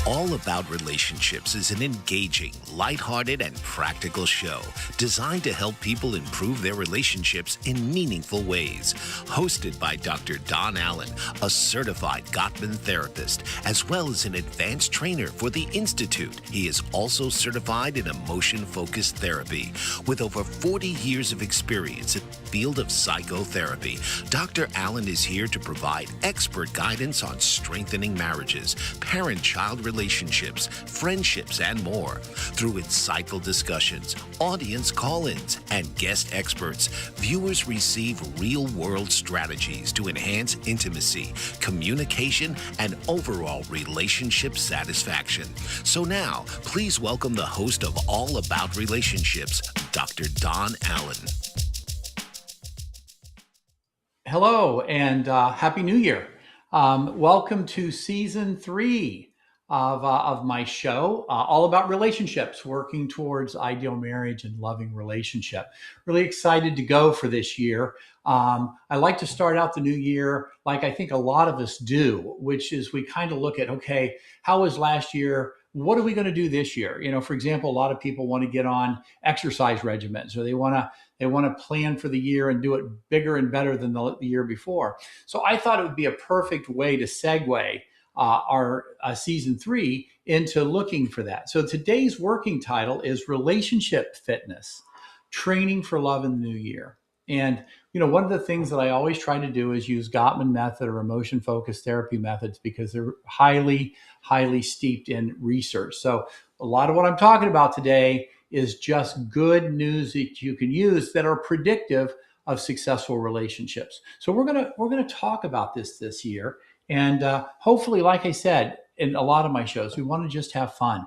All About Relationships is an engaging, lighthearted, and practical show designed to help people improve their relationships in meaningful ways. Hosted by Dr. Don Allen, a certified Gottman therapist, as well as an advanced trainer for the Institute. He is also certified in emotion-focused therapy. With over 40 years of experience in the field of psychotherapy, Dr. Allen is here to provide expert guidance on strengthening marriages, parent-child relationships, friendships, and more. Through insightful discussions, audience call-ins, and guest experts, viewers receive real-world strategies to enhance intimacy, communication, and overall relationship satisfaction. So now, please welcome the host of All About Relationships, Dr. Don Allen. Hello, and Happy New Year. Welcome to Season 3 of my show, all about relationships, working towards ideal marriage and loving relationship. Really excited to go for this year. I like to start out the new year like I think a lot of us do, which is we kind of look at, okay, how was last year? What are we going to do this year? You know, for example, a lot of people want to get on exercise regimens, or they want to plan for the year and do it bigger and better than the year before. So I thought it would be a perfect way to segue our Season 3 into looking for that. So today's working title is Relationship Fitness, Training for Love in the New Year. And, you know, one of the things that I always try to do is use Gottman method or emotion-focused therapy methods because they're highly, highly steeped in research. So a lot of what I'm talking about today is just good news that you can use that are predictive of successful relationships. So we're gonna talk about this year. And hopefully, like I said, in a lot of my shows, we want to just have fun.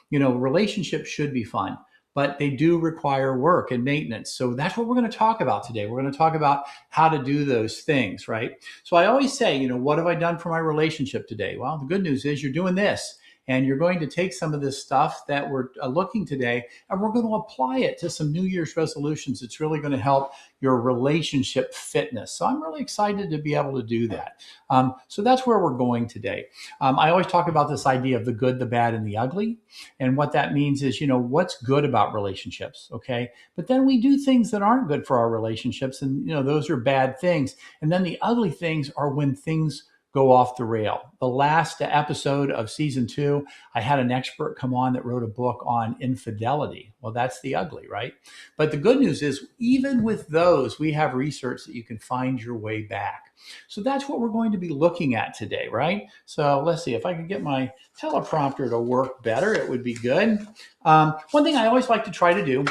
You know, relationships should be fun, but they do require work and maintenance. So that's what we're going to talk about today. We're going to talk about how to do those things, right? So I always say, you know, what have I done for my relationship today? Well, the good news is you're doing this. And you're going to take some of this stuff that we're looking today, and we're going to apply it to some New Year's resolutions. It's really going to help your relationship fitness. So I'm really excited to be able to do that. So that's where we're going today. I always talk about this idea of the good, the bad, and the ugly. And what that means is, you know, what's good about relationships, okay? But then we do things that aren't good for our relationships, and, you know, those are bad things. And then the ugly things are when things go off the rail. The last episode of Season 2, I had an expert come on that wrote a book on infidelity. Well, that's the ugly, right? But the good news is, even with those, we have research that you can find your way back. So that's what we're going to be looking at today, right? So let's see, if I could get my teleprompter to work better, it would be good. One thing I always like to try to do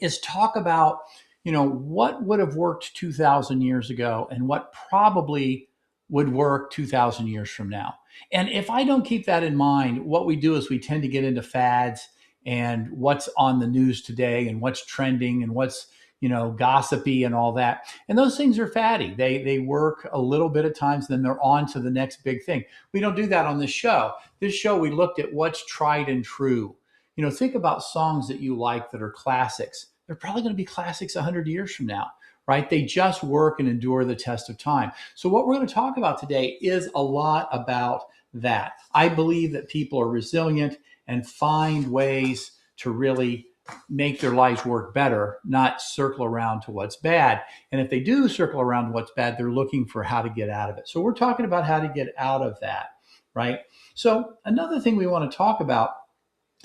is talk about, you know, what would have worked 2,000 years ago and what probably would work 2,000 years from now. And if I don't keep that in mind, what we do is we tend to get into fads and what's on the news today and what's trending and what's, you know, gossipy and all that. And those things are fatty. They work a little bit at times, then they're on to the next big thing. We don't do that on this show. This show, we looked at what's tried and true. You know, think about songs that you like that are classics. They're probably going to be classics 100 years from now. Right? They just work and endure the test of time. So what we're going to talk about today is a lot about that. I believe that people are resilient and find ways to really make their lives work better, not circle around to what's bad. And if they do circle around to what's bad, they're looking for how to get out of it. So we're talking about how to get out of that, right? So another thing we want to talk about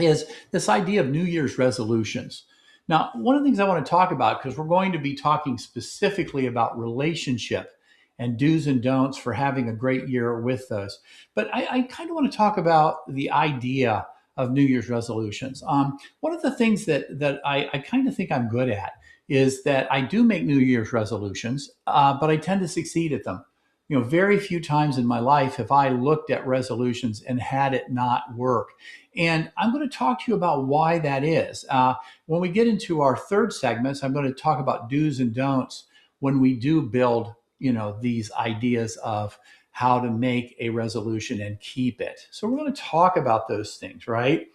is this idea of New Year's resolutions. Now, one of the things I want to talk about, because we're going to be talking specifically about relationship and do's and don'ts for having a great year with those. But I kind of want to talk about the idea of New Year's resolutions. One of the things that I kind of think I'm good at is that I do make New Year's resolutions, but I tend to succeed at them. You know, very few times in my life have I looked at resolutions and had it not work. And I'm going to talk to you about why that is. When we get into our third segments, I'm going to talk about do's and don'ts when we do build, you know, these ideas of how to make a resolution and keep it. So we're going to talk about those things, right?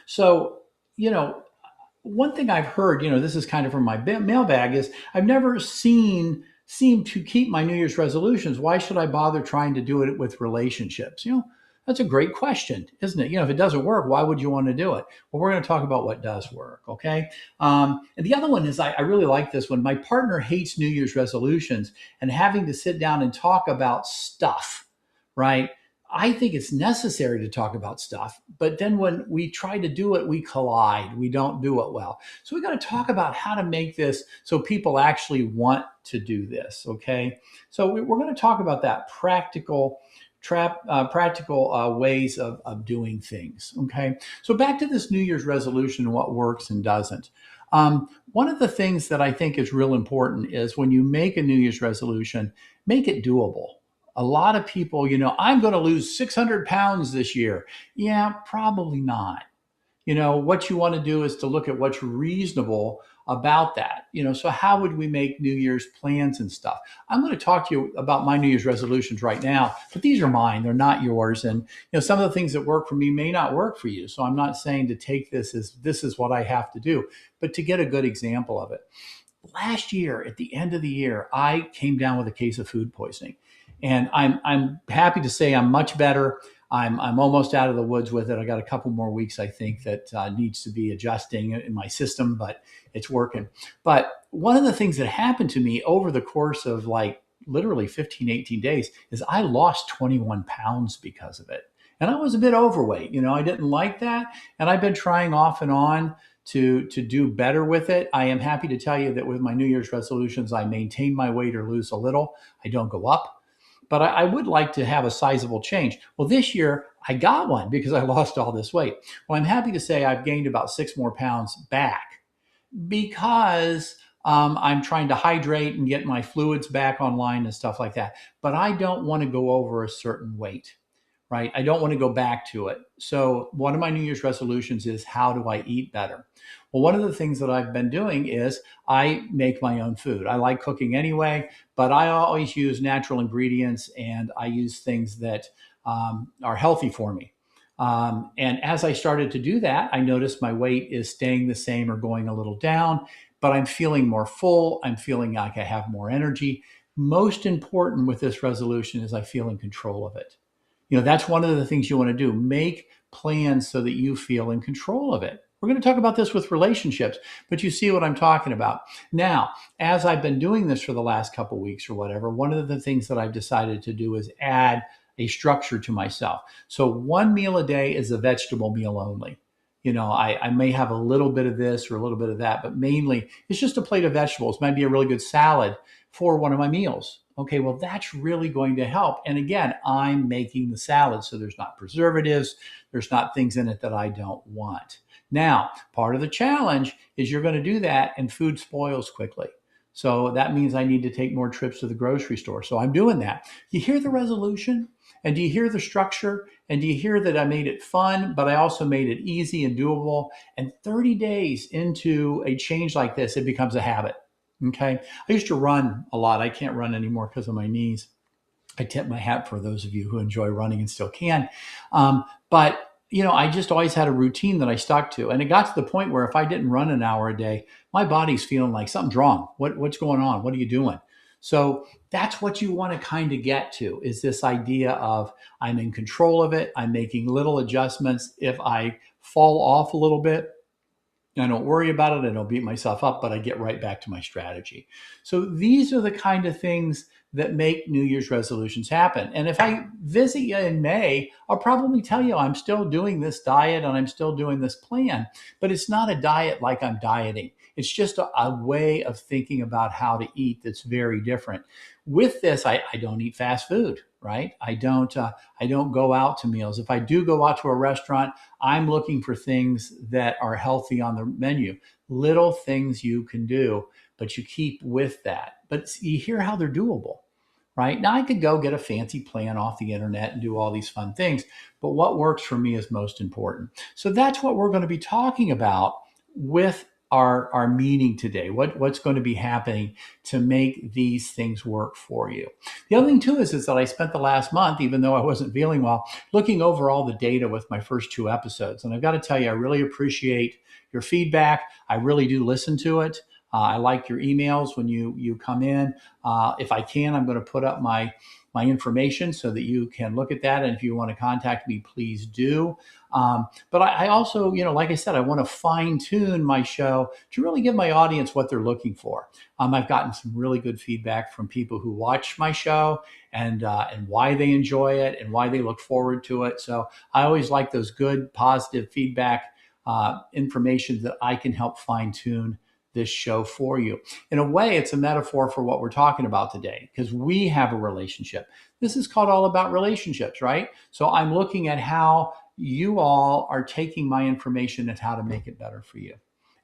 So, you know, one thing I've heard, you know, this is kind of from my mailbag, is I've never seem to keep my New Year's resolutions. Why should I bother trying to do it with relationships? You know, That's a great question, isn't it? If it doesn't work, why would you want to do it? Well, we're going to talk about what does work, okay? And the other one is I really like this one. My partner hates New Year's resolutions and having to sit down and talk about stuff, right? I think it's necessary to talk about stuff, but then when we try to do it, we collide. We don't do it well. So we got to talk about how to make this so people actually want to do this, okay? So we're going to talk about that practical ways of doing things. Okay. So back to this New Year's resolution and what works and doesn't. One of the things that I think is real important is when you make a New Year's resolution, make it doable. A lot of people, I'm going to lose 600 pounds this year. Yeah, probably not. What you want to do is to look at what's reasonable about that. So how would we make New Year's plans and stuff? I'm going to talk to you about my New Year's resolutions right now, but these are mine. They're not yours. And, some of the things that work for me may not work for you. So I'm not saying to take this as this is what I have to do, but to get a good example of it. Last year, at the end of the year, I came down with a case of food poisoning. And I'm happy to say I'm much better. I'm almost out of the woods with it. I got a couple more weeks, I think, that needs to be adjusting in my system, but it's working. But one of the things that happened to me over the course of like literally 15, 18 days is I lost 21 pounds because of it. And I was a bit overweight. I didn't like that. And I've been trying off and on to do better with it. I am happy to tell you that with my New Year's resolutions, I maintain my weight or lose a little. I don't go up. But I would like to have a sizable change. Well, this year I got one because I lost all this weight. Well, I'm happy to say I've gained about 6 more pounds back because I'm trying to hydrate and get my fluids back online and stuff like that. But I don't want to go over a certain weight, right? I don't want to go back to it. So one of my New Year's resolutions is how do I eat better? Well, one of the things that I've been doing is I make my own food. I like cooking anyway, but I always use natural ingredients and I use things that are healthy for me. And as I started to do that, I noticed my weight is staying the same or going a little down, but I'm feeling more full. I'm feeling like I have more energy. Most important with this resolution is I feel in control of it. That's one of the things you want to do. Make plans so that you feel in control of it. We're going to talk about this with relationships, but you see what I'm talking about. Now, as I've been doing this for the last couple of weeks or whatever, one of the things that I've decided to do is add a structure to myself. So one meal a day is a vegetable meal only. I may have a little bit of this or a little bit of that, but mainly it's just a plate of vegetables, maybe a really good salad for one of my meals. Okay, well, that's really going to help. And again, I'm making the salad, so there's not preservatives, there's not things in it that I don't want. Now, part of the challenge is you're going to do that and food spoils quickly. So that means I need to take more trips to the grocery store. So I'm doing that. You hear the resolution? And do you hear the structure? And do you hear that I made it fun, but I also made it easy and doable? And 30 days into a change like this, it becomes a habit. Okay. I used to run a lot. I can't run anymore because of my knees. I tip my hat for those of you who enjoy running and still can. But I just always had a routine that I stuck to. And it got to the point where if I didn't run an hour a day, my body's feeling like something's wrong. What's going on? What are you doing? So that's what you want to kind of get to, is this idea of I'm in control of it. I'm making little adjustments. If I fall off a little bit, I don't worry about it. I don't beat myself up, but I get right back to my strategy. So these are the kind of things that make New Year's resolutions happen. And if I visit you in May, I'll probably tell you I'm still doing this diet and I'm still doing this plan, but it's not a diet like I'm dieting. It's just a way of thinking about how to eat that's very different. With this, I don't eat fast food, right? I don't go out to meals. If I do go out to a restaurant, I'm looking for things that are healthy on the menu. Little things you can do, but you keep with that. But you hear how they're doable, right? Now I could go get a fancy plan off the internet and do all these fun things, but what works for me is most important. So that's what we're going to be talking about with our meeting today. What's going to be happening to make these things work for you. The other thing too is that I spent the last month, even though I wasn't feeling well, looking over all the data with my first 2 episodes. And I've got to tell you, I really appreciate your feedback. I really do listen to it. I like your emails when you come in. If I can, I'm going to put up my information so that you can look at that. And if you want to contact me, please do. But I also, like I said, I want to fine tune my show to really give my audience what they're looking for. I've gotten some really good feedback from people who watch my show and why they enjoy it and why they look forward to it. So I always like those good, positive feedback information that I can help fine tune this show for you. In a way, it's a metaphor for what we're talking about today because we have a relationship. This is called All About Relationships, right? So I'm looking at how you all are taking my information and how to make it better for you.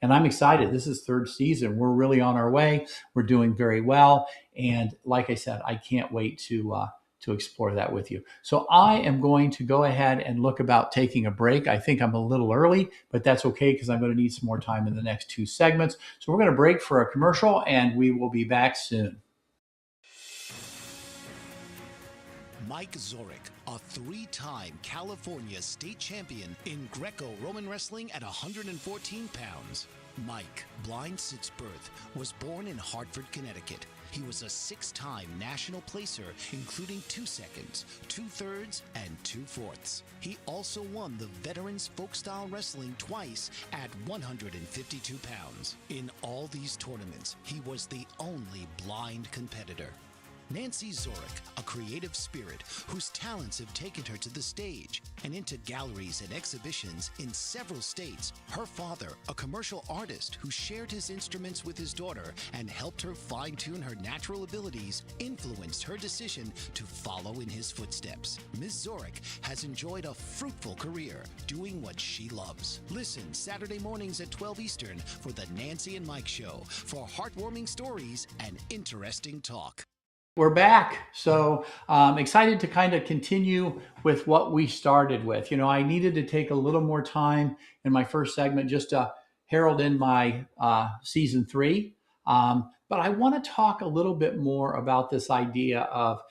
And I'm excited. This is third season. We're really on our way. We're doing very well. And like I said, I can't wait to explore that with you. So I am going to go ahead and look about taking a break. I think I'm a little early, but that's okay because I'm going to need some more time in the next two segments. So we're going to break for a commercial and we will be back soon. Mike Zorek, a three-time California state champion in Greco-Roman wrestling at 114 pounds. Mike, blind since birth, was born in Hartford, Connecticut. He was a six-time national placer, including 2 seconds, 2/3, and 2/4. He also won the Veterans Folk-Style Wrestling twice at 152 pounds. In all these tournaments, he was the only blind competitor. Nancy Zorek, a creative spirit whose talents have taken her to the stage and into galleries and exhibitions in several states. Her father, a commercial artist who shared his instruments with his daughter and helped her fine-tune her natural abilities, influenced her decision to follow in his footsteps. Ms. Zorek has enjoyed a fruitful career doing what she loves. Listen Saturday mornings at 12 Eastern for the Nancy and Mike Show for heartwarming stories and interesting talk. We're back. So I'm excited to kind of continue with what we started with. I needed to take a little more time in my first segment just to herald in my season 3. But I want to talk a little bit more about this idea of,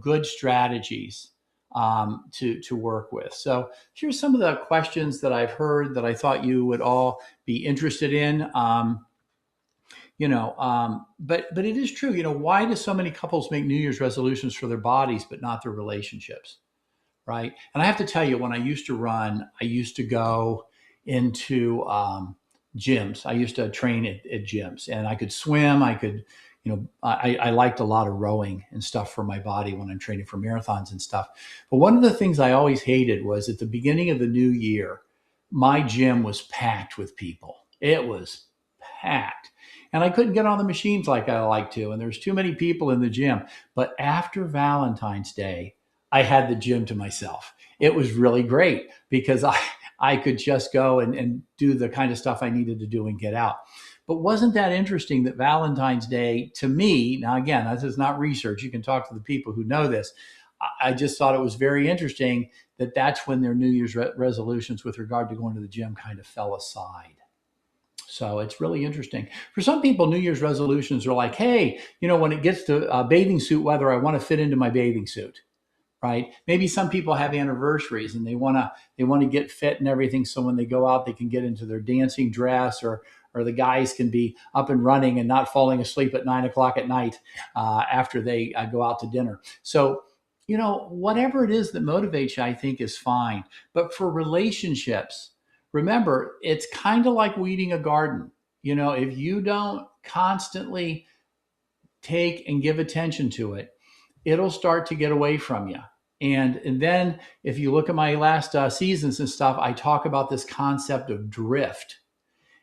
good strategies to work with. So here's some of the questions that I've heard that I thought you would all be interested in. But it is true. Why do so many couples make New Year's resolutions for their bodies, but not their relationships? Right. And I have to tell you, when I used to run, I used to go into gyms. I used to train at gyms and I could swim. I could, I liked a lot of rowing and stuff for my body when I'm training for marathons and stuff. But one of the things I always hated was at the beginning of the new year, my gym was packed with people. It was packed. And I couldn't get on the machines like I like to. And there's too many people in the gym. But after Valentine's Day, I had the gym to myself. It was really great because I could just go and do the kind of stuff I needed to do and get out. But wasn't that interesting that Valentine's Day, to me, now again, this is not research. You can talk to the people who know this. I just thought it was very interesting that that's when their New Year's resolutions with regard to going to the gym kind of fell aside. So it's really interesting. For some people, New Year's resolutions are like, hey, when it gets to bathing suit weather, I want to fit into my bathing suit, right? Maybe some people have anniversaries and they want to get fit and everything. So when they go out, they can get into their dancing dress or the guys can be up and running and not falling asleep at 9 o'clock at night after they go out to dinner. So, whatever it is that motivates you, I think is fine. But for relationships, remember, it's kind of like weeding a garden. If you don't constantly take and give attention to it, it'll start to get away from you. And then if you look at my last seasons and stuff, I talk about this concept of drift.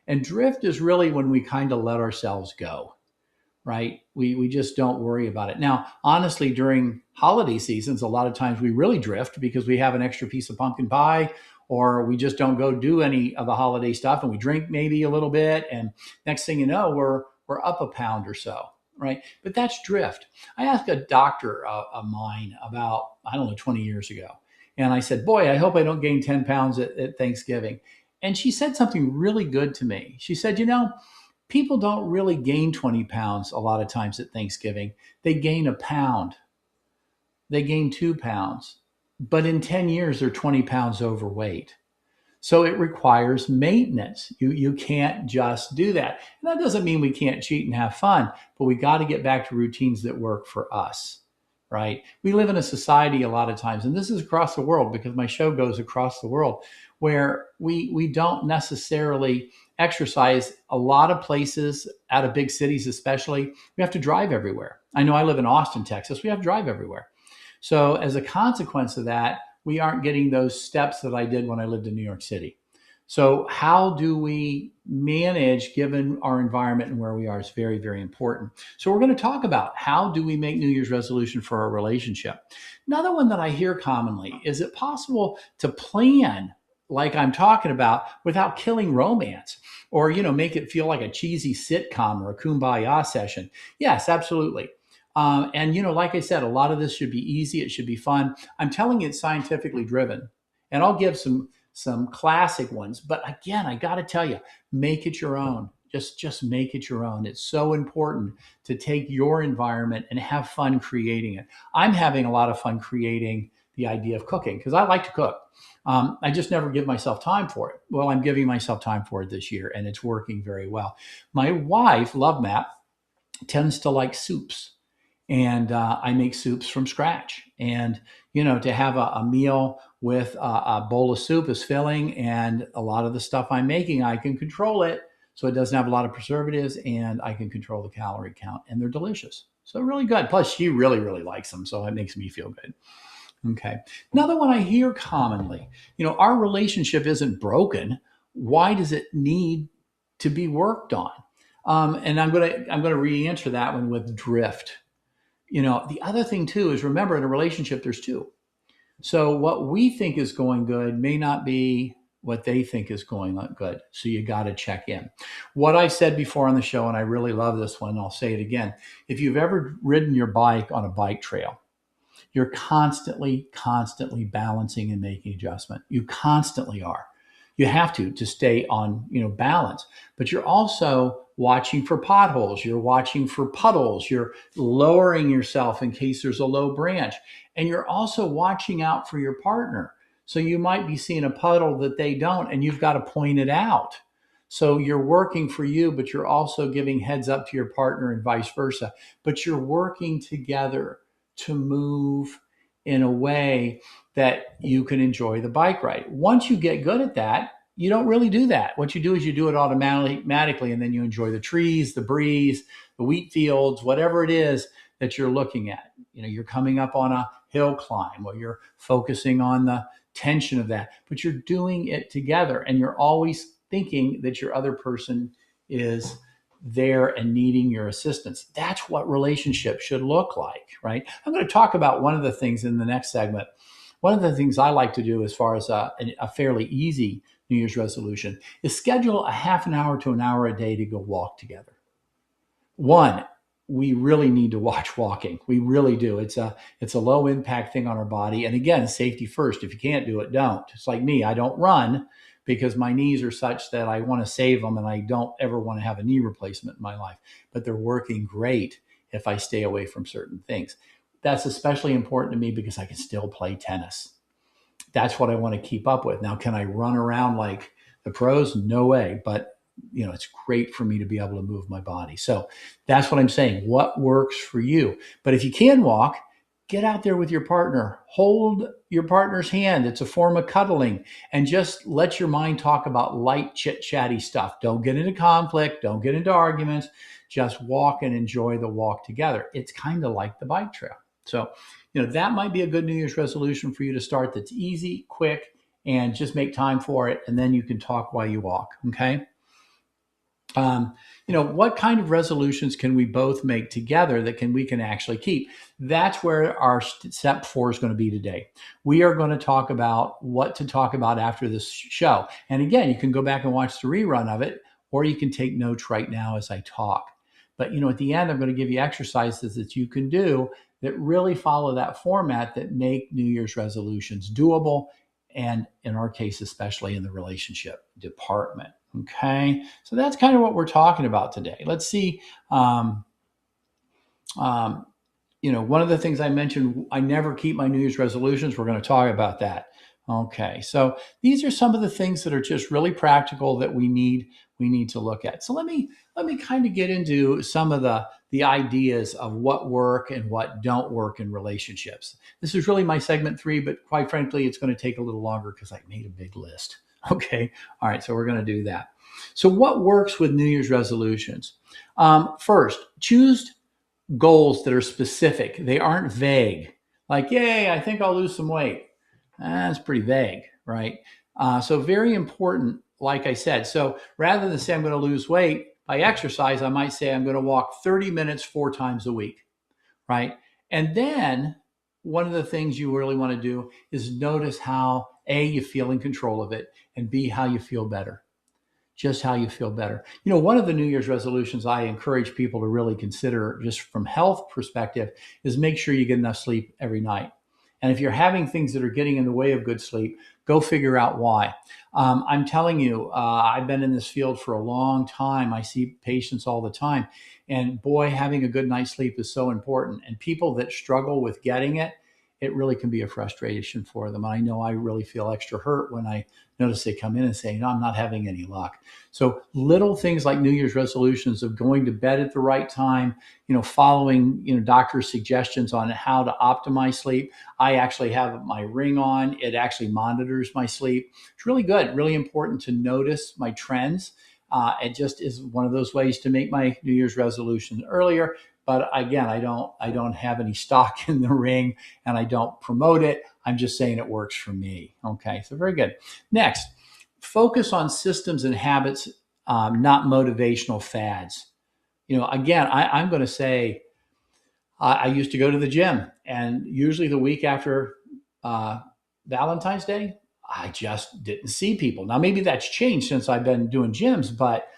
And drift is really when we kind of let ourselves go, right? We just don't worry about it. Now, honestly, during holiday seasons, a lot of times we really drift because we have an extra piece of pumpkin pie, or we just don't go do any of the holiday stuff and we drink maybe a little bit. And next thing you know, we're up a pound or so, right? But that's drift. I asked a doctor of mine about, 20 years ago. And I said, boy, I hope I don't gain 10 pounds at Thanksgiving. And she said something really good to me. She said, people don't really gain 20 pounds a lot of times at Thanksgiving. They gain a pound. They gain 2 pounds. But in 10 years, they're 20 pounds overweight. So it requires maintenance. You can't just do that. And that doesn't mean we can't cheat and have fun, but we got to get back to routines that work for us, right? We live in a society a lot of times, and this is across the world because my show goes across the world, where we don't necessarily exercise. A lot of places out of big cities, especially, we have to drive everywhere. I know I live in Austin, Texas. We have to drive everywhere. So as a consequence of that, we aren't getting those steps that I did when I lived in New York City. So how do we manage given our environment and where we are is very, very important. So we're going to talk about how do we make New Year's resolution for our relationship. Another one that I hear commonly, is it possible to plan like I'm talking about without killing romance or, make it feel like a cheesy sitcom or a kumbaya session? Yes, absolutely. And like I said, a lot of this should be easy. It should be fun. I'm telling you, it's scientifically driven, and I'll give some classic ones. But again, I got to tell you, make it your own. Just make it your own. It's so important to take your environment and have fun creating it. I'm having a lot of fun creating the idea of cooking because I like to cook. I just never give myself time for it. Well, I'm giving myself time for it this year, and it's working very well. My wife, Love Map, tends to like soups, and I make soups from scratch. And to have a meal with a bowl of soup is filling, and a lot of the stuff I'm making, I can control it, so it doesn't have a lot of preservatives, and I can control the calorie count, and they're delicious. So really good. Plus, she really, really likes them, so it makes me feel good. Okay. Another one I hear commonly, our relationship isn't broken. Why does it need to be worked on? And I'm gonna re-answer that one with drift. The other thing too is, remember, in a relationship there's two. So what we think is going good may not be what they think is going good. So you got to check in. What I said before on the show, and I really love this one, I'll say it again. If you've ever ridden your bike on a bike trail, you're constantly, constantly balancing and making adjustment. You constantly are. You have to stay on, balance. But you're also watching for potholes. You're watching for puddles. You're lowering yourself in case there's a low branch. And you're also watching out for your partner. So you might be seeing a puddle that they don't, and you've got to point it out. So you're working for you, but you're also giving heads up to your partner and vice versa. But you're working together to move in a way that you can enjoy the bike ride. Once you get good at that, you don't really do that. What you do is you do it automatically, and then you enjoy the trees, the breeze, the wheat fields, whatever it is that you're looking at. You're coming up on a hill climb, or you're focusing on the tension of that, but you're doing it together, and you're always thinking that your other person is there and needing your assistance. That's what relationships should look like, right? I'm going to talk about one of the things in the next segment. One of the things I like to do as far as a fairly easy New Year's resolution is schedule a half an hour to an hour a day to go walk together. One, we really need to watch walking. We really do. It's a low impact thing on our body. And again, safety first. If you can't do it, don't. It's like me. I don't run because my knees are such that I want to save them, and I don't ever want to have a knee replacement in my life. But they're working great if I stay away from certain things. That's especially important to me because I can still play tennis. That's what I want to keep up with. Now, can I run around like the pros? No way. But it's great for me to be able to move my body. So that's what I'm saying. What works for you? But if you can walk, get out there with your partner. Hold your partner's hand. It's a form of cuddling. And just let your mind talk about light, chit-chatty stuff. Don't get into conflict. Don't get into arguments. Just walk and enjoy the walk together. It's kind of like the bike trail. So, that might be a good New Year's resolution for you to start that's easy, quick, and just make time for it. And then you can talk while you walk. Okay. What kind of resolutions can we both make together that we can actually keep? That's where our step 4 is going to be today. We are going to talk about what to talk about after this show. And again, you can go back and watch the rerun of it, or you can take notes right now as I talk. But, at the end, I'm going to give you exercises that you can do that really follow that format that make New Year's resolutions doable. And in our case, especially in the relationship department. Okay, so that's kind of what we're talking about today. Let's see. One of the things I mentioned, I never keep my New Year's resolutions. We're going to talk about that. Okay, so these are some of the things that are just really practical that we need to look at. So let me kind of get into some of the ideas of what work and what don't work in relationships. This is really my segment 3, but quite frankly, it's going to take a little longer because I made a big list. Okay, all right, so we're going to do that. So what works with New Year's resolutions? First, choose goals that are specific. They aren't vague. Like, yay, I think I'll lose some weight. That's pretty vague, right? So very important, like I said. So rather than say I'm going to lose weight by exercise, I might say I'm going to walk 30 minutes 4 times a week, right? And then one of the things you really want to do is notice how A, you feel in control of it, and B, how you feel better, just how you feel better. One of the New Year's resolutions I encourage people to really consider just from health perspective is make sure you get enough sleep every night. And if you're having things that are getting in the way of good sleep, go figure out why. I'm telling you, I've been in this field for a long time. I see patients all the time. And boy, having a good night's sleep is so important. And people that struggle with getting it, it really can be a frustration for them. I know I really feel extra hurt when I notice they come in and say, I'm not having any luck. So little things like New Year's resolutions of going to bed at the right time, following, doctor's suggestions on how to optimize sleep. I actually have my ring on. It actually monitors my sleep. It's really good, really important to notice my trends. It just is one of those ways to make my New Year's resolution earlier. But again, I don't have any stock in the ring and I don't promote it. I'm just saying it works for me. Okay, so very good. Next, focus on systems and habits, not motivational fads. Again, I'm going to say I used to go to the gym, and usually the week after Valentine's Day, I just didn't see people. Now, maybe that's changed since I've been doing gyms, but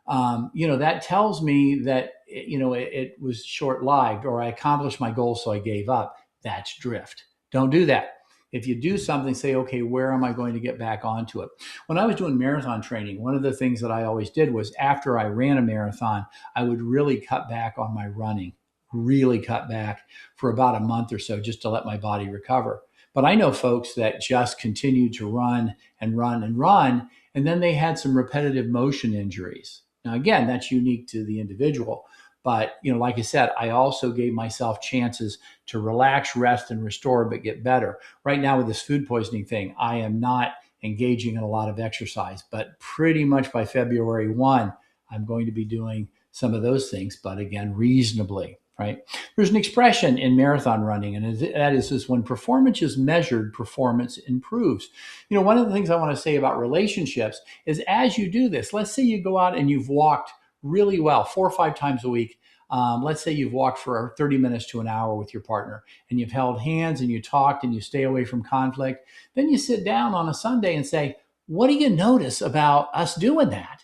that tells me that it was short-lived, or I accomplished my goal, so I gave up. That's drift. Don't do that. If you do something, say, okay, where am I going to get back onto it? When I was doing marathon training, one of the things that I always did was after I ran a marathon, I would really cut back on my running, really cut back for about a month or so just to let my body recover. But I know folks that just continued to run and run and run, and then they had some repetitive motion injuries. Now, again, that's unique to the individual. But, like I said, I also gave myself chances to relax, rest, and restore, but get better. Right now with this food poisoning thing, I am not engaging in a lot of exercise, but pretty much by February 1, I'm going to be doing some of those things, but again, reasonably. Right? There's an expression in marathon running, and that is when performance is measured, performance improves. One of the things I want to say about relationships is as you do this, let's say you go out and you've walked really well 4 or 5 times a week. Let's say you've walked for 30 minutes to an hour with your partner, and you've held hands and you talked and you stay away from conflict. Then you sit down on a Sunday and say, what do you notice about us doing that?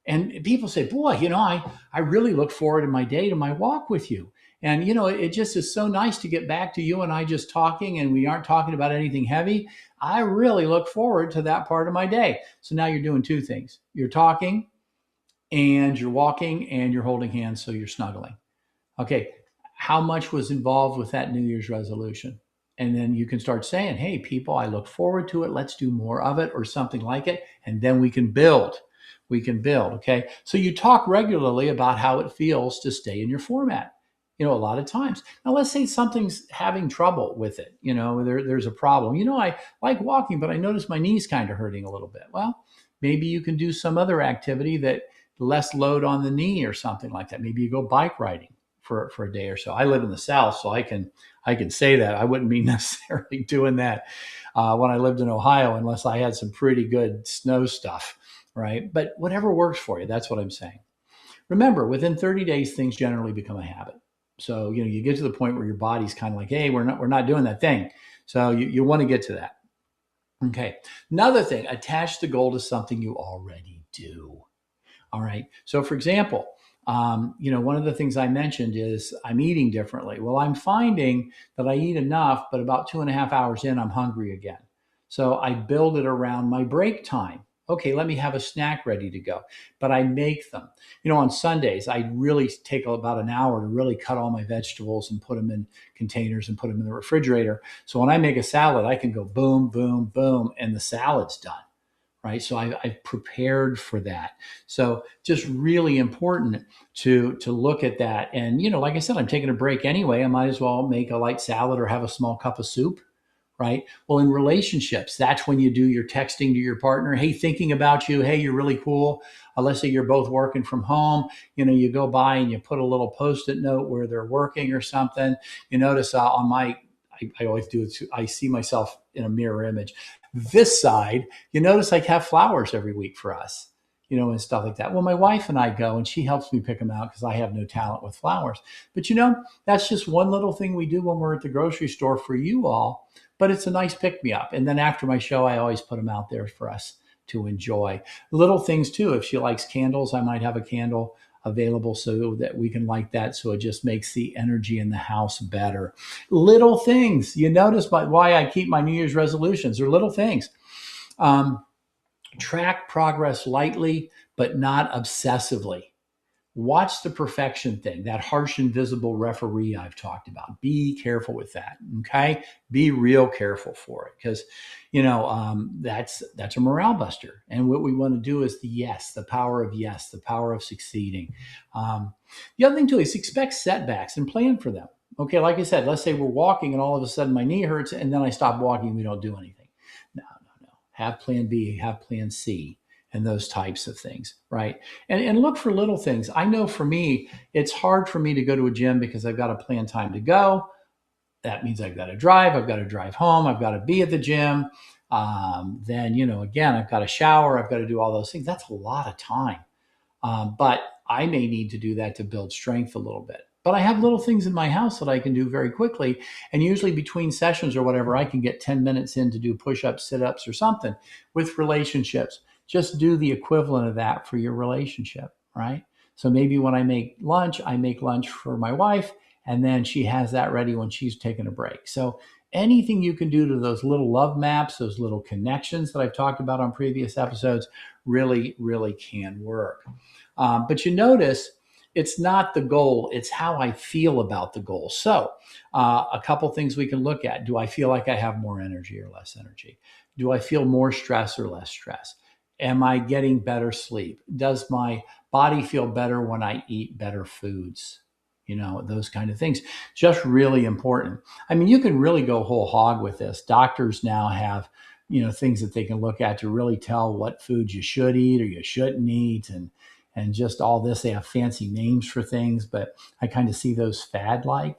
And people say, boy, I really look forward in my day to my walk with you. And, it just is so nice to get back to you and I just talking, and we aren't talking about anything heavy. I really look forward to that part of my day. So now you're doing 2 things. You're talking and you're walking and you're holding hands. So you're snuggling. Okay. How much was involved with that New Year's resolution? And then you can start saying, hey, people, I look forward to it. Let's do more of it or something like it. And then we can build. Okay. So you talk regularly about how it feels to stay in your format, a lot of times. Now, let's say something's having trouble with it. There's a problem. I like walking, but I notice my knees kind of hurting a little bit. Well, maybe you can do some other activity that less load on the knee or something like that. Maybe you go bike riding for a day or so. I live in the South, so I can say that. I wouldn't be necessarily doing that when I lived in Ohio, unless I had some pretty good snow stuff. Right? But whatever works for you, that's what I'm saying. Remember, within 30 days, things generally become a habit. So, you get to the point where your body's kind of like, hey, we're not doing that thing. So you want to get to that. Okay. Another thing, attach the goal to something you already do. All right. So for example, one of the things I mentioned is I'm eating differently. Well, I'm finding that I eat enough, but about 2.5 hours in, I'm hungry again. So I build it around my break time. Okay, let me have a snack ready to go. But I make them. On Sundays, I really take about an hour to really cut all my vegetables and put them in containers and put them in the refrigerator. So when I make a salad, I can go boom, boom, boom, and the salad's done. Right. So I've prepared for that. So just really important to look at that. And, like I said, I'm taking a break anyway. I might as well make a light salad or have a small cup of soup. Right. Well, in relationships, that's when you do your texting to your partner. Hey, thinking about you. Hey, you're really cool. Let's say you're both working from home. You go by and you put a little Post-it note where they're working or something. You notice on I always do it. I see myself in a mirror image. This side, you notice I have flowers every week for us, and stuff like that. Well, my wife and I go and she helps me pick them out because I have no talent with flowers. But that's just one little thing we do when we're at the grocery store for you all. But it's a nice pick me up. And then after my show, I always put them out there for us to enjoy. Little things too. If she likes candles, I might have a candle available so that we can light that. So it just makes the energy in the house better. Little things. You notice why I keep my New Year's resolutions. They're little things. Track progress lightly, but not obsessively. Watch the perfection thing, that harsh, invisible referee I've talked about. Be careful with that. Okay. Be real careful for it because, that's a morale buster. And what we want to do is the power of yes, the power of succeeding. The other thing too is expect setbacks and plan for them. Okay. Like I said, let's say we're walking and all of a sudden my knee hurts and then I stop walking and we don't do anything. No. Have plan B, have plan C, and those types of things, right? And look for little things. I know for me, it's hard for me to go to a gym because I've got to plan time to go. That means I've got to drive home, I've got to be at the gym. Then, again, I've got to shower, I've got to do all those things. That's a lot of time. But I may need to do that to build strength a little bit. But I have little things in my house that I can do very quickly. And usually between sessions or whatever, I can get 10 minutes in to do push-ups, sit-ups, or something. With relationships, just do the equivalent of that for your relationship, right? So maybe when I make lunch for my wife, and then she has that ready when she's taking a break. So anything you can do to those little love maps, those little connections that I've talked about on previous episodes really, really can work. But you notice it's not the goal, it's how I feel about the goal. So a couple things we can look at. Do I feel like I have more energy or less energy? Do I feel more stress or less stress? Am I getting better sleep? Does my body feel better when I eat better foods? Those kind of things. Just really important. I mean, you can really go whole hog with this. Doctors now have, things that they can look at to really tell what foods you should eat or you shouldn't eat and just all this. They have fancy names for things, but I kind of see those fad like.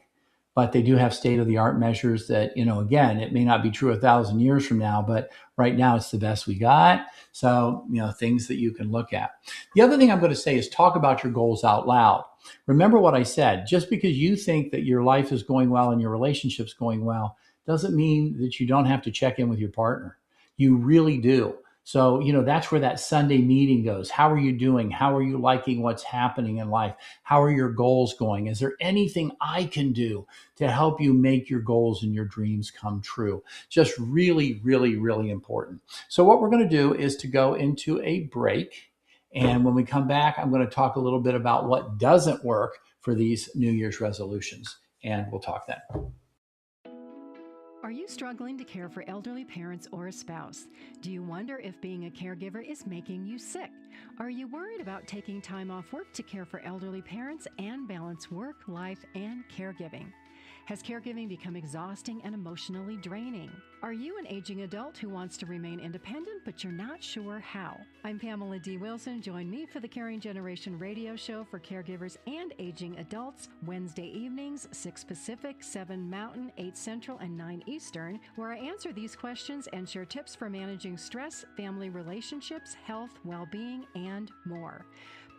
But they do have state of the art measures that, again, it may not be true 1,000 years from now, but right now it's the best we got. So, things that you can look at. The other thing I'm going to say is talk about your goals out loud. Remember what I said, just because you think that your life is going well and your relationship's going well, doesn't mean that you don't have to check in with your partner. You really do. So, that's where that Sunday meeting goes. How are you doing? How are you liking what's happening in life? How are your goals going? Is there anything I can do to help you make your goals and your dreams come true? Just really, really, really important. So what we're going to do is to go into a break. And when we come back, I'm going to talk a little bit about what doesn't work for these New Year's resolutions. And we'll talk then. Are you struggling to care for elderly parents or a spouse? Do you wonder if being a caregiver is making you sick? Are you worried about taking time off work to care for elderly parents and balance work, life, and caregiving? Has caregiving become exhausting and emotionally draining? Are you an aging adult who wants to remain independent, but you're not sure how? I'm Pamela D. Wilson. Join me for the Caring Generation radio show for caregivers and aging adults, Wednesday evenings, 6 Pacific, 7 Mountain, 8 Central, and 9 Eastern, where I answer these questions and share tips for managing stress, family relationships, health, well-being, and more.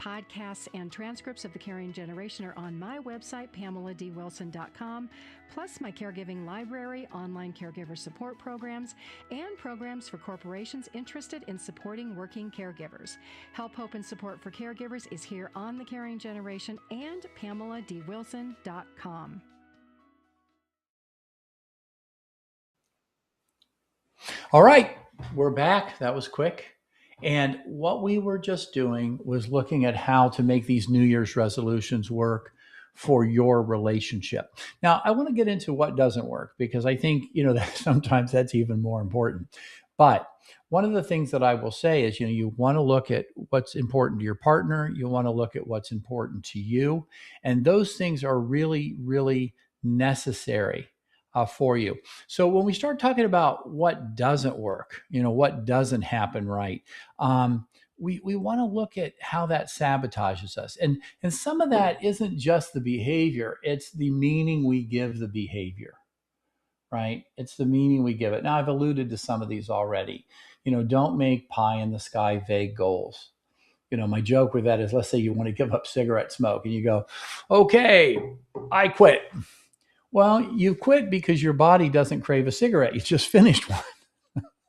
Podcasts and transcripts of The Caring Generation are on my website, PamelaDWilson.com, plus my caregiving library, online caregiver support programs, and programs for corporations interested in supporting working caregivers. Help, hope, and support for caregivers is here on The Caring Generation and PamelaDWilson.com. All right, we're back. That was quick. And what we were just doing was looking at how to make these New Year's resolutions work for your relationship. Now, I want to get into what doesn't work because I think, that sometimes that's even more important. But one of the things that I will say is, you want to look at what's important to your partner, you want to look at what's important to you, and those things are really, really necessary for you. So when we start talking about what doesn't work, what doesn't happen right, we want to look at how that sabotages us. And some of that isn't just the behavior, it's the meaning we give the behavior, right? It's the meaning we give it. Now, I've alluded to some of these already. Don't make pie in the sky vague goals. My joke with that is, let's say you want to give up cigarette smoke and you go, okay, I quit. Well, you quit because your body doesn't crave a cigarette. You just finished one.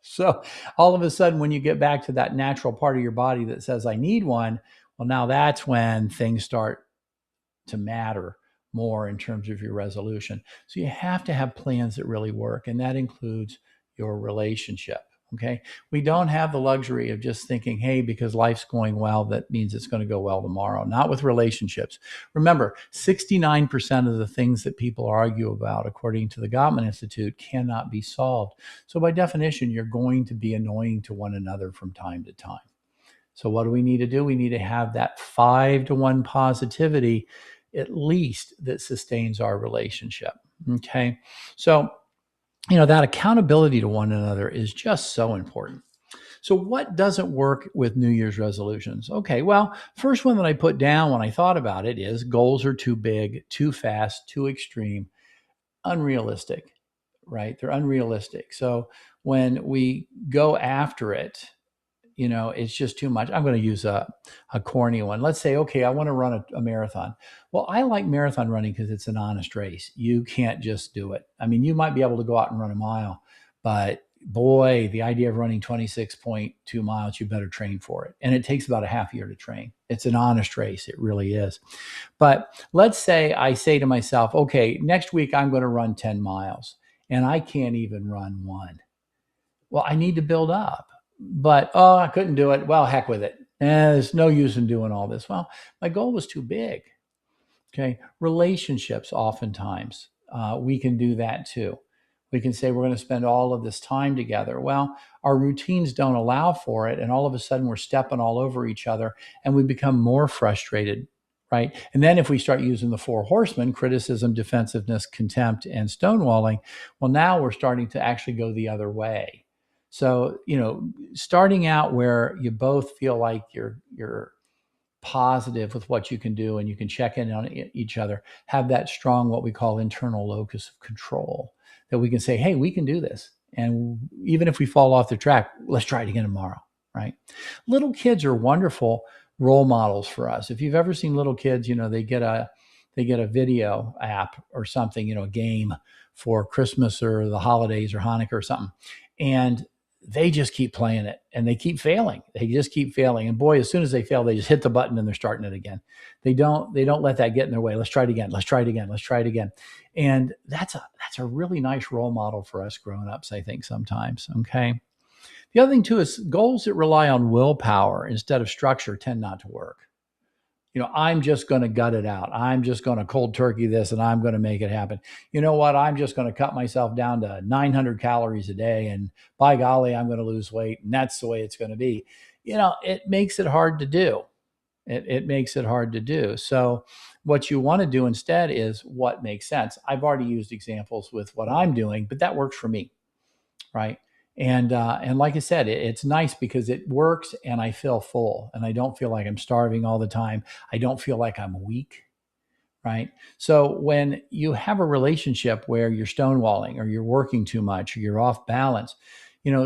So all of a sudden, when you get back to that natural part of your body that says, I need one, well, now that's when things start to matter more in terms of your resolution. So you have to have plans that really work, and that includes your relationship. Okay. We don't have the luxury of just thinking, hey, because life's going well, that means it's going to go well tomorrow. Not with relationships. Remember, 69% of the things that people argue about, according to the Gottman Institute, cannot be solved. So by definition, you're going to be annoying to one another from time to time. So what do we need to do? We need to have that 5-to-1 positivity, at least, that sustains our relationship. Okay. So that accountability to one another is just so important. So what doesn't work with New Year's resolutions? Okay, well, first one that I put down when I thought about it is goals are too big, too fast, too extreme, unrealistic, right? They're unrealistic. So when we go after it, it's just too much. I'm going to use a corny one. Let's say, okay, I want to run a marathon. Well, I like marathon running because it's an honest race. You can't just do it. I mean, you might be able to go out and run a mile, but boy, the idea of running 26.2 miles, you better train for it. And it takes about a half year to train. It's an honest race. It really is. But let's say I say to myself, okay, next week I'm going to run 10 miles and I can't even run one. Well, I need to build up. But, I couldn't do it. Well, heck with it. There's no use in doing all this. Well, my goal was too big. Okay. Relationships, oftentimes, we can do that too. We can say we're going to spend all of this time together. Well, our routines don't allow for it. And all of a sudden we're stepping all over each other and we become more frustrated, right? And then if we start using the 4 horsemen, criticism, defensiveness, contempt, and stonewalling, well, now we're starting to actually go the other way. So, starting out where you both feel like you're positive with what you can do and you can check in on each other, have that strong, what we call internal locus of control, that we can say, hey, we can do this. And even if we fall off the track, let's try it again tomorrow, right? Little kids are wonderful role models for us. If you've ever seen little kids, they get a video app or something, a game for Christmas or the holidays or Hanukkah or something. And they just keep playing it and they keep failing. They just keep failing. And boy, as soon as they fail, they just hit the button and they're starting it again. They don't let that get in their way. Let's try it again. Let's try it again. Let's try it again. And that's a really nice role model for us grown-ups, I think, sometimes. Okay. The other thing too is goals that rely on willpower instead of structure tend not to work. I'm just going to gut it out. I'm just going to cold turkey this and I'm going to make it happen. You know what? I'm just going to cut myself down to 900 calories a day and by golly, I'm going to lose weight. And that's the way it's going to be. It makes it hard to do. It makes it hard to do. So what you want to do instead is what makes sense. I've already used examples with what I'm doing, but that works for me, right? And like I said, it's nice because it works and I feel full and I don't feel like I'm starving all the time. I don't feel like I'm weak, right? So when you have a relationship where you're stonewalling or you're working too much or you're off balance,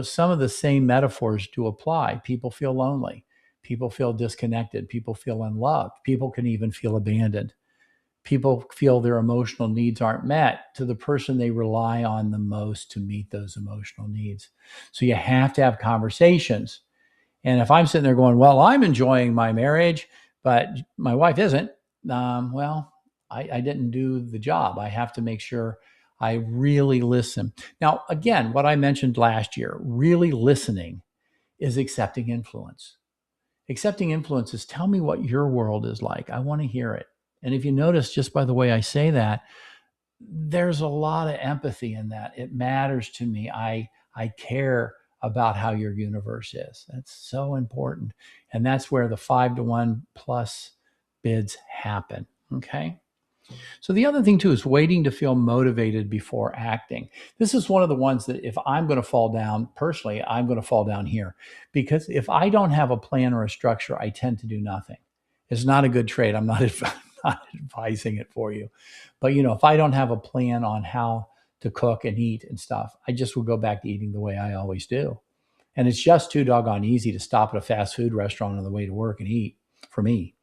some of the same metaphors do apply. People feel lonely. People feel disconnected. People feel unloved. People can even feel abandoned. People feel their emotional needs aren't met to the person they rely on the most to meet those emotional needs. So you have to have conversations. And if I'm sitting there going, well, I'm enjoying my marriage, but my wife isn't, I didn't do the job. I have to make sure I really listen. Now, again, what I mentioned last year, really listening is accepting influence. Accepting influence is tell me what your world is like. I want to hear it. And if you notice, just by the way I say that, there's a lot of empathy in that. It matters to me. I care about how your universe is. That's so important. And that's where the 5-to-1 plus bids happen. Okay. So the other thing too is waiting to feel motivated before acting. This is one of the ones that if I'm going to fall down, personally, I'm going to fall down here, because if I don't have a plan or a structure, I tend to do nothing. It's not a good trade. I'm not, not advising it for you. But if I don't have a plan on how to cook and eat and stuff, I just will go back to eating the way I always do. And it's just too doggone easy to stop at a fast food restaurant on the way to work and eat for me.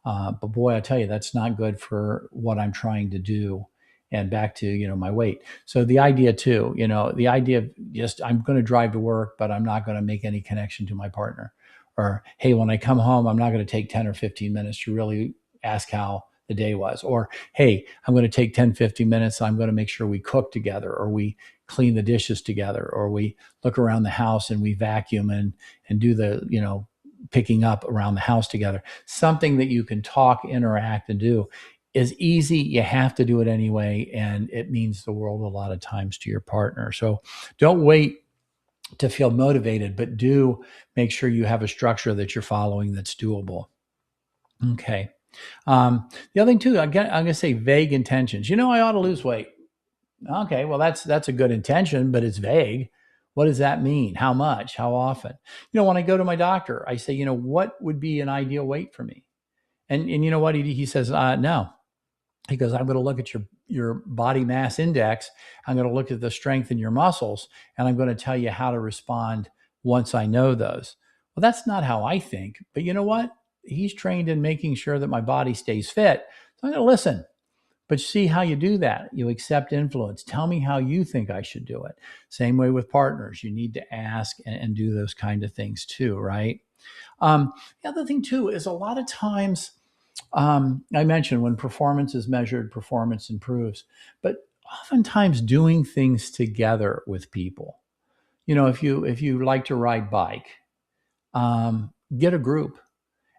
But boy, I tell you, that's not good for what I'm trying to do. And back to, my weight. So the idea too, the idea of just, I'm going to drive to work, but I'm not going to make any connection to my partner. Or, hey, when I come home, I'm not going to take 10 or 15 minutes to really ask how the day was. Or, hey, I'm going to take 10, 15 minutes. I'm going to make sure we cook together, or we clean the dishes together, or we look around the house and we vacuum and do the, picking up around the house together. Something that you can talk, interact, and do is easy. You have to do it anyway. And it means the world a lot of times to your partner. So don't wait to feel motivated, but do make sure you have a structure that you're following that's doable. Okay. The other thing too, I'm going to say vague intentions. I ought to lose weight. Okay. Well, that's a good intention, but it's vague. What does that mean? How much? How often? When I go to my doctor, I say, what would be an ideal weight for me? And you know what? He says, no. He goes, I'm going to look at your body mass index. I'm going to look at the strength in your muscles, and I'm going to tell you how to respond once I know those. Well, that's not how I think. But you know what? He's trained in making sure that my body stays fit. So I'm going to listen. But see how you do that. You accept influence. Tell me how you think I should do it. Same way with partners. You need to ask and do those kind of things too, right? The other thing too is a lot of times, I mentioned when performance is measured, performance improves. But oftentimes doing things together with people. If you like to ride bike, get a group.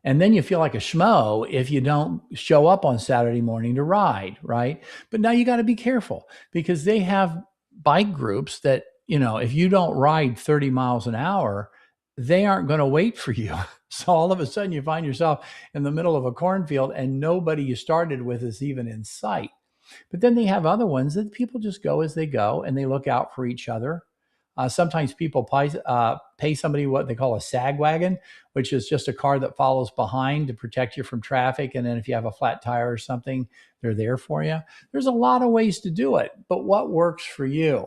And then you feel like a schmo if you don't show up on Saturday morning to ride, right? But now you got to be careful, because they have bike groups that, if you don't ride 30 miles an hour, they aren't going to wait for you. So all of a sudden you find yourself in the middle of a cornfield and nobody you started with is even in sight. But then they have other ones that people just go as they go and they look out for each other. Sometimes people pay somebody what they call a sag wagon, which is just a car that follows behind to protect you from traffic. And then if you have a flat tire or something, they're there for you. There's a lot of ways to do it, but what works for you,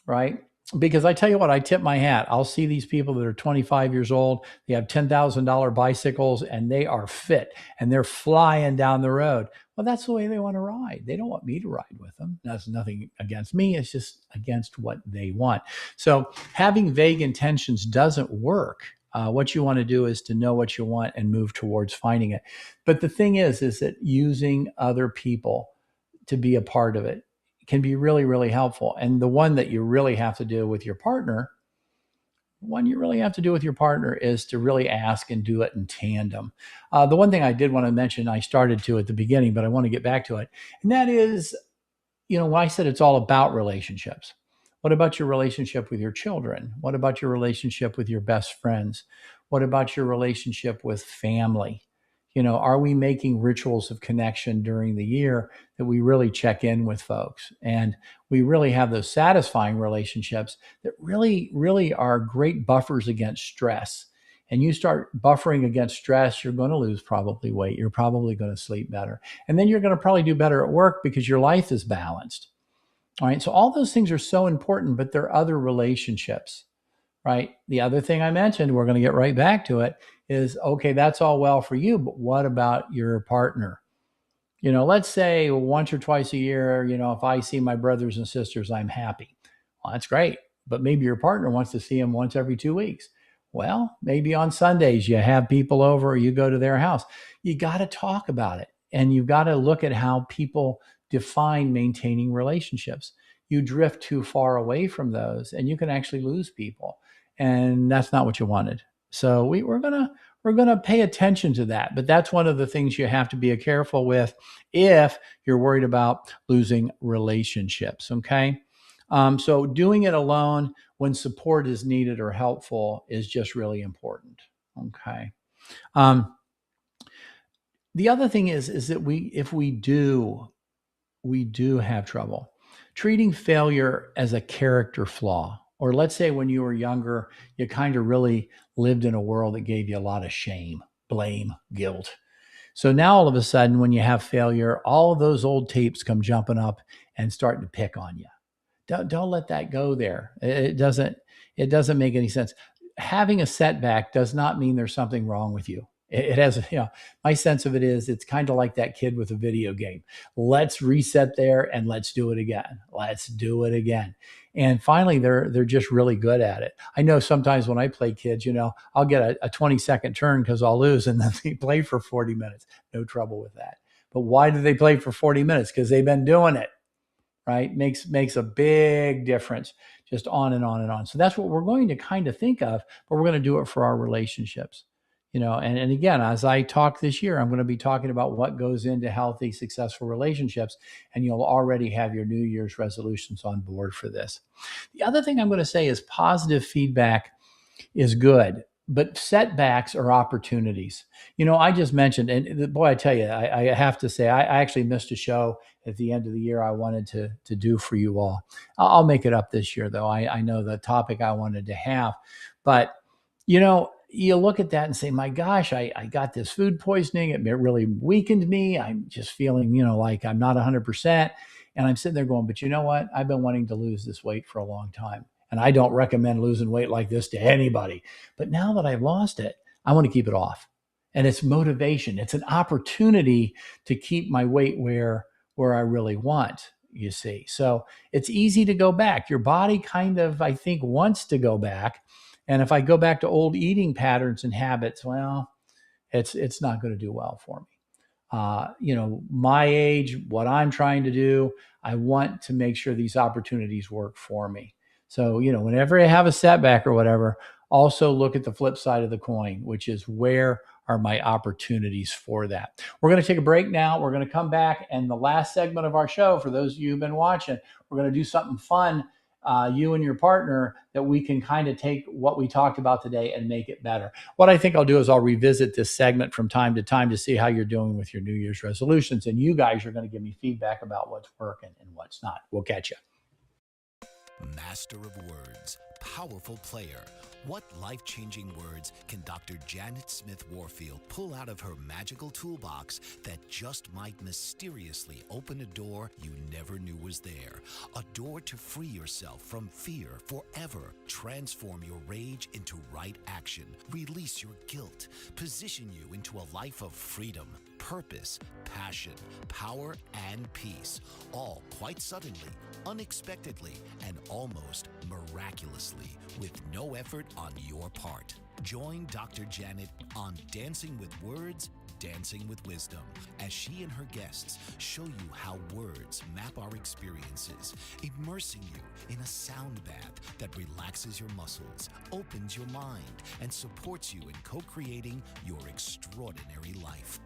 right? Because I tell you what, I tip my hat. I'll see these people that are 25 years old. They have $10,000 bicycles and they are fit and they're flying down the road. Well, that's the way they want to ride. They don't want me to ride with them. That's nothing against me. It's just against what they want. So having vague intentions doesn't work. What you want to do is to know what you want and move towards finding it. But the thing is that using other people to be a part of it can be really, really helpful. And the one that you really have to do with your partner, is to really ask and do it in tandem. The one thing I did want to mention, I started to at the beginning, but I want to get back to it. And that is, when I said it's all about relationships. What about your relationship with your children? What about your relationship with your best friends? What about your relationship with family? Are we making rituals of connection during the year that we really check in with folks? And we really have those satisfying relationships that really, really are great buffers against stress. And you start buffering against stress, you're going to lose probably weight. You're probably going to sleep better. And then you're going to probably do better at work because your life is balanced. All right. So all those things are so important, but there are other relationships, right? The other thing I mentioned, we're going to get right back to it, is, okay, that's all well for you, but what about your partner? Let's say once or twice a year, if I see my brothers and sisters, I'm happy. Well, that's great. But maybe your partner wants to see them once every 2 weeks. Well, maybe on Sundays you have people over or you go to their house. You got to talk about it. And you've got to look at how people define maintaining relationships. You drift too far away from those and you can actually lose people. and that's not what you wanted. So we're gonna pay attention to that. But that's one of the things you have to be careful with if you're worried about losing relationships. Okay. So doing it alone when support is needed or helpful is just really important. Okay. Um, the other thing is that if we do have trouble treating failure as a character flaw, or let's say when you were younger, you kind of really lived in a world that gave you a lot of shame, blame, guilt. So now all of a sudden, when you have failure, all of those old tapes come jumping up and starting to pick on you. Don't let that go there. It doesn't make any sense. Having a setback does not mean there's something wrong with you. It has, my sense of it is it's kind of like that kid with a video game. Let's reset there and let's do it again. Let's do it again. And finally, they're just really good at it. I know sometimes when I play kids, I'll get a 20-second turn because I'll lose, and then they play for 40 minutes. No trouble with that. But why do they play for 40 minutes? Because they've been doing it, right? Makes a big difference, just on and on and on. So that's what we're going to kind of think of, but we're going to do it for our relationships. And again, as I talk this year, I'm going to be talking about what goes into healthy, successful relationships, and you'll already have your New Year's resolutions on board for this. The other thing I'm going to say is positive feedback is good, but setbacks are opportunities. I just mentioned, and boy, I tell you, I have to say, I actually missed a show at the end of the year I wanted to do for you all. I'll make it up this year, though. I know the topic I wanted to have, but you look at that and say, my gosh, I got this food poisoning. It really weakened me. I'm just feeling, like I'm not 100%. And I'm sitting there going, but you know what? I've been wanting to lose this weight for a long time. And I don't recommend losing weight like this to anybody. But now that I've lost it, I want to keep it off. And it's motivation. It's an opportunity to keep my weight where I really want, you see. So it's easy to go back. Your body kind of, I think, wants to go back. And if I go back to old eating patterns and habits, well, it's not going to do well for me. My age, what I'm trying to do, I want to make sure these opportunities work for me. So, whenever I have a setback or whatever, also look at the flip side of the coin, which is where are my opportunities for that. We're going to take a break now. We're going to come back, and the last segment of our show, for those of you who've been watching, we're going to do something fun, you and your partner, that we can kind of take what we talked about today and make it better. What I think I'll do is I'll revisit this segment from time to time to see how you're doing with your New Year's resolutions, and you guys are going to give me feedback about what's working and what's not. We'll catch you. Master of words, powerful player. What life-changing words can Dr. Janet Smith Warfield pull out of her magical toolbox that just might mysteriously open a door you never knew was there? A door to free yourself from fear forever. Transform your rage into right action. Release your guilt. Position you into a life of freedom, purpose, passion, power, and peace. All quite suddenly, unexpectedly, and almost miraculously, with no effort on your part. Join Dr. Janet on Dancing with Words, Dancing with Wisdom, as she and her guests show you how words map our experiences, immersing you in a sound bath that relaxes your muscles, opens your mind, and supports you in co-creating your extraordinary life.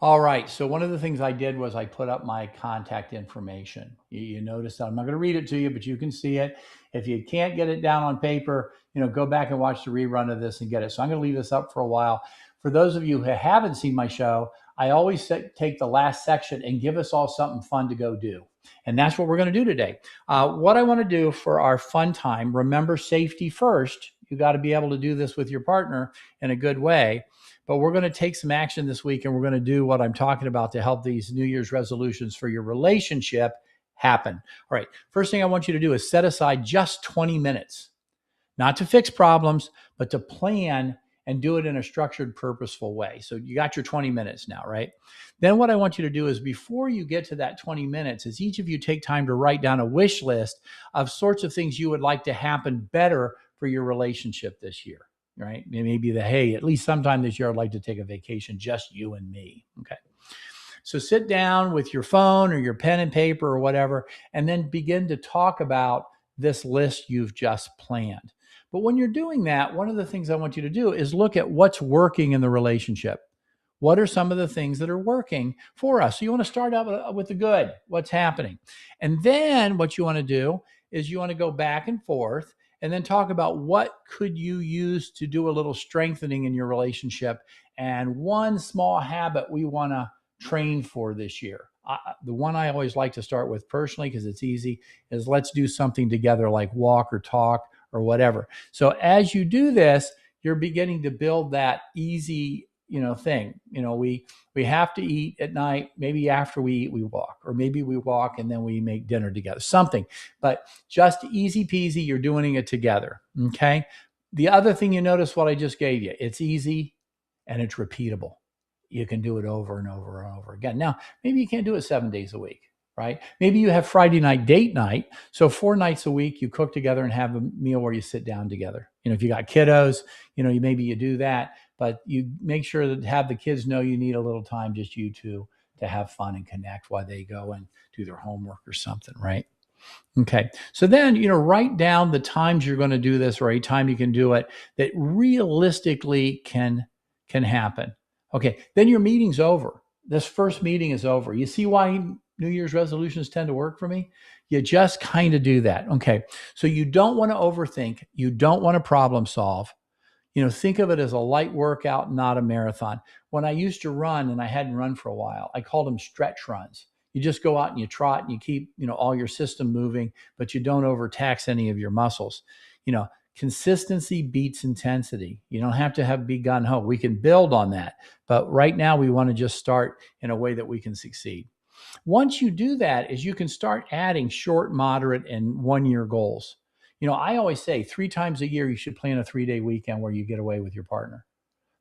All right. So one of the things I did was I put up my contact information. You notice that I'm not going to read it to you, but you can see it. If you can't get it down on paper, go back and watch the rerun of this and get it. So I'm going to leave this up for a while. For those of you who haven't seen my show, I always take the last section and give us all something fun to go do. And that's what we're going to do today. What I want to do for our fun time, remember safety first. You got to be able to do this with your partner in a good way. But we're going to take some action this week, and we're going to do what I'm talking about to help these New Year's resolutions for your relationship happen. All right. First thing I want you to do is set aside just 20 minutes, not to fix problems, but to plan and do it in a structured, purposeful way. So you got your 20 minutes now, right? Then what I want you to do is, before you get to that 20 minutes, is each of you take time to write down a wish list of sorts of things you would like to happen better for your relationship this year. Right? Maybe hey, at least sometime this year, I'd like to take a vacation, just you and me. Okay. So sit down with your phone or your pen and paper or whatever, and then begin to talk about this list you've just planned. But when you're doing that, one of the things I want you to do is look at what's working in the relationship. What are some of the things that are working for us? So you want to start out with the good, what's happening. And then what you want to do is you want to go back and forth and then talk about what could you use to do a little strengthening in your relationship. And one small habit we want to train for this year. The one I always like to start with personally, because it's easy, is let's do something together like walk or talk or whatever. So as you do this, you're beginning to build that easy, thing. We have to eat at night. Maybe after we eat, we walk, or maybe we walk and then we make dinner together, something, but just easy peasy. You're doing it together. Okay. The other thing you notice what I just gave you, it's easy and it's repeatable. You can do it over and over and over again. Now, maybe you can't do it 7 days a week, right? Maybe you have Friday night date night. So 4 nights a week, you cook together and have a meal where you sit down together. If you got kiddos, maybe you do that, but you make sure that have the kids know you need a little time, just you two, to have fun and connect while they go and do their homework or something, right? Okay. So then, write down the times you're going to do this, or a time you can do it that realistically can happen. Okay. Then your meeting's over. This first meeting is over. You see why New Year's resolutions tend to work for me? You just kind of do that. Okay. So you don't want to overthink. You don't want to problem solve. Think of it as a light workout, not a marathon. When I used to run, and I hadn't run for a while, I called them stretch runs. You just go out and you trot and you keep, all your system moving, but you don't overtax any of your muscles. Consistency beats intensity. You don't have to be gung ho. We can build on that. But right now we want to just start in a way that we can succeed. Once you do that, is you can start adding short, moderate, and 1 year goals. I always say 3 times a year, you should plan a 3-day weekend where you get away with your partner.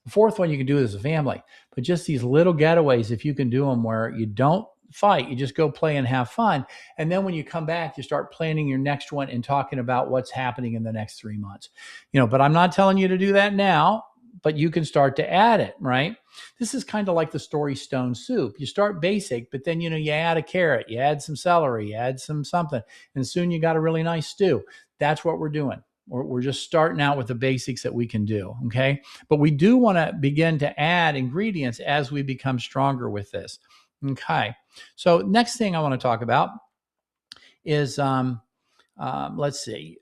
The 4th one you can do as a family, but just these little getaways, if you can do them where you don't fight, you just go play and have fun. And then when you come back, you start planning your next one and talking about what's happening in the next 3 months. But I'm not telling you to do that now, but you can start to add it, right? This is kind of like the story stone soup. You start basic, but then, you add a carrot, you add some celery, you add some something, and soon you got a really nice stew. That's what we're doing. We're just starting out with the basics that we can do, okay? But we do want to begin to add ingredients as we become stronger with this, okay? So next thing I want to talk about is, let's see,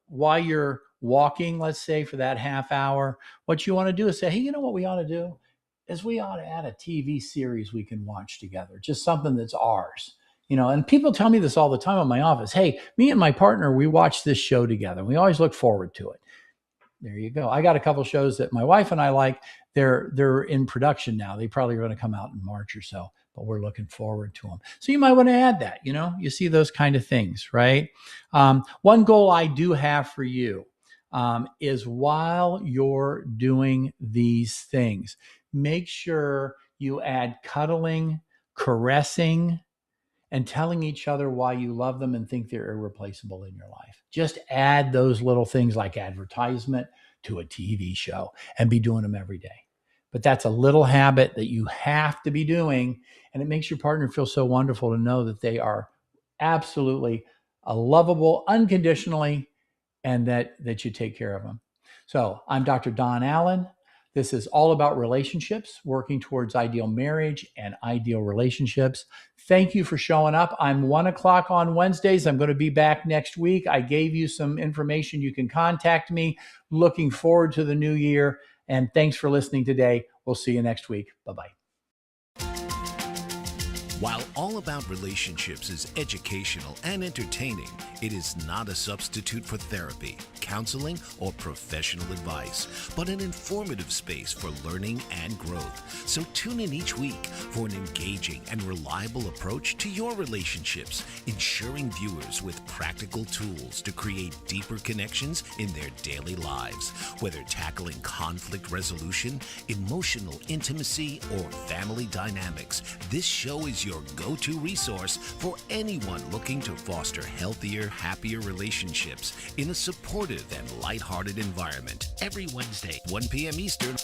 while you're walking, let's say for that half hour, what you want to do is say, hey, what we ought to do is we ought to add a TV series we can watch together, just something that's ours. And people tell me this all the time in my office. Hey, me and my partner, we watch this show together. We always look forward to it. There you go. I got a couple of shows that my wife and I like. They're in production now. They probably are going to come out in March or so, but we're looking forward to them. So you might want to add that, you see those kind of things, right? One goal I do have for you is while you're doing these things, make sure you add cuddling, caressing, and telling each other why you love them and think they're irreplaceable in your life. Just add those little things like advertisement to a TV show and be doing them every day. But that's a little habit that you have to be doing, and it makes your partner feel so wonderful to know that they are absolutely lovable unconditionally, and that you take care of them. So I'm Dr. Don Allen. This is all about relationships, working towards ideal marriage and ideal relationships. Thank you for showing up. I'm 1:00 on Wednesdays. I'm going to be back next week. I gave you some information. You can contact me. Looking forward to the new year. And thanks for listening today. We'll see you next week. Bye-bye. While All About Relationships is educational and entertaining, it is not a substitute for therapy, counseling, or professional advice, but an informative space for learning and growth. So tune in each week for an engaging and reliable approach to your relationships, ensuring viewers with practical tools to create deeper connections in their daily lives. Whether tackling conflict resolution, emotional intimacy, or family dynamics, this show is your go-to resource for anyone looking to foster healthier, happier relationships in a supportive and lighthearted environment. Every Wednesday, 1 p.m. Eastern.